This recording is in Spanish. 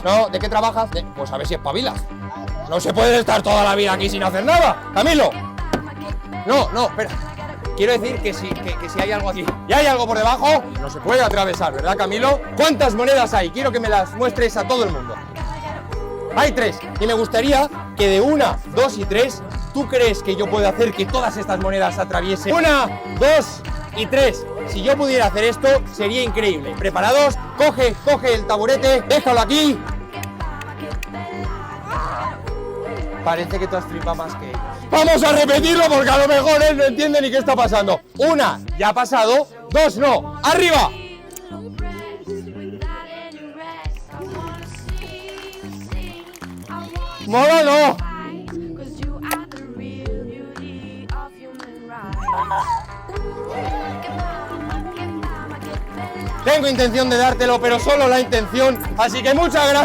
Hola. No, ¿de qué trabajas? Pues a ver si espabilas. No se puede estar toda la vida aquí sin hacer nada. Camilo. No, espera. Quiero decir que si hay algo aquí y hay algo por debajo, no se puede atravesar, ¿verdad, Camilo? ¿Cuántas monedas hay? Quiero que me las muestres a todo el mundo. Hay 3. Y me gustaría que de 1, 2 y 3, ¿tú crees que yo puedo hacer que todas estas monedas atraviesen? 1, 2 y 3. Si yo pudiera hacer esto, sería increíble. ¿Preparados? Coge el taburete, déjalo aquí. Parece que tú has flipado más que ellos. Vamos a repetirlo porque a lo mejor él no entiende ni qué está pasando. 1, ya ha pasado. 2, no. ¡Arriba! ¡Mola no! Tengo intención de dártelo, pero solo la intención. Así que muchas gracias.